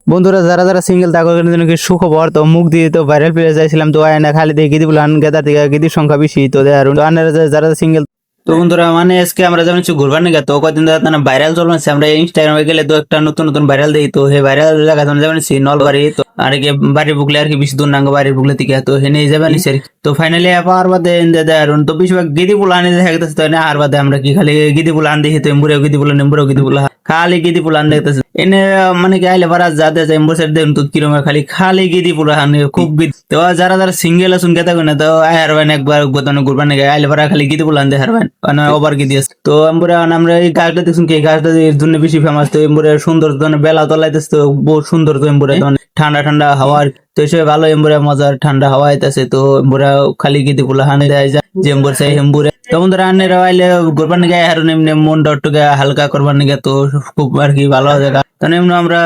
বন্ধুরা যারা যারা সিঙ্গেল তাদের জন্য কি সুখবর। তো মুখ দিয়ে তো ভাইরাল পেয়ে যাইছিলাম, তো আয়না খালি দিয়ে গিদি বলান গেদার দিকে গিদির সংখ্যা বেশি, তো দেয়ার তো আনারা যারা সিঙ্গেল। তো বন্ধুরা মানে আজকে আমরা যেমন ঘুরবার নিয়ে তো কদিন ধরে না ভাইরাল চলছে, আমরা ইনস্টাগ্রামে গেলে তো একটা নতুন নতুন ভাইরাল দিই, তো সেই ভাইরাল জায়গা যেমন নলবাড়ি, তো আর কি বাড়ির বুকলে আর কি বেশি দূর নাঙ্গ বাড়ির বুকলে থেকে তো হেনে যাবেন আর কি। তো ফাইনালি আবার বাদে দেয়ারুন তো বেশিরভাগ গিদি পোলা আনি দেখা গেছে, তো না আর বাদে আমরা কি খালি গিদি পোলা আন দেখি, তো এমবুরেও গিদি পোলা নেমবুরেও গিদি পোলা খালি গিদি পোলা আন দেখতেছে এনে মানে কি আইলে পারা যাতে এমবুর সাইড দেখুন তো কিরম খালি খালি গিদি পোলা আন খুব গিদি। তো যারা যারা সিঙ্গেল আছেন কেতা কোনে তো আয় হারবেন একবার গোতানো ঘুরবার নাকি আইলে পারা খালি গিদি পোলা আন দিয়ে হারবেন মানে ওভার গিদি আছে। তো আমরা এই গাছটা দেখুন কি এই গাছটা এর জন্য বেশি ফেমাস, তো এমবুরে সুন্দর বেলা তলাইতেছে, তো বহু সুন্দর, তো এমবুরে ঠান্ডা ঠান্ডা হাওয়া তো এসে ভালো এমবুরে মজার ঠান্ডা হাওয়া আইতাছে, তো এমবুরা খালি গিদি পোলা হানে দেয় যায় যে এমবুর চাই এমবুরে। তো বন্ধুরা আন্নের আইলে ঘুরবার নিগে হারুন এমনি মনটা একটু হালকা করবার নিগে, তো খুব আর কি ভালো জায়গা। তো এমনি আমরা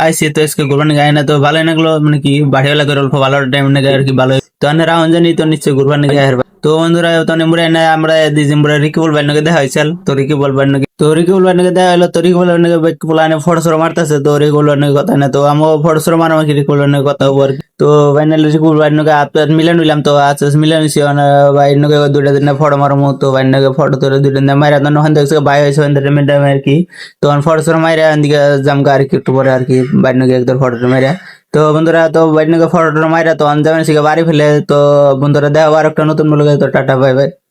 আইসি তো আজকে ঘুরবার নিগে আই না, তো ভালো লাগলো মানে কি বাড়িওয়ালা করে অল্প ভালো টাইম নিগে আর কি ভালো। তো আন্নের আহন জানি তো নিশ্চয়ই ঘুরবার নিগে হারবা। তো বন্ধুরা তো এমবুরে না আমরা ডিসেম্বরে রিকি বলবার নিগে দেখা হয়েছিল, তো রিকি বলবার নিগে দেখা হলো, তো রিকি বলবার নিগে পোলানে ফটো সরো মারতেছে, তো রিকি বলবার নিগে কথা না, তো আমিও ফটো সরো মারো কি রিকি বলবার নিগে কথা হবো আর কি। তো ফাইনালি রিকি বলবার নিগে আপনার মিলান নিলাম, তো আচ্ছা মিলান নিছি ভাই নগে দুইটা দিন ফটো মারমু, তো ভাই নগে ফটো তোরে দুইটা দিন মাইরা তখন ওখান থেকে ভাই হয়েছে এন্টারটেনমেন্ট আর কি। তখন ফটো সরো মাইরা দিকে জামকা আর কি একটু পরে আর কি ভাই নগে একদম ফটো মাইরা। তো বন্ধুরা তো ভাই নগে ফটো মাইরা তো যাবেন বাড়ি ফেলে, তো বন্ধুরা দেখা আবার একটা নতুন বলে, তো টাটা বাই বাই।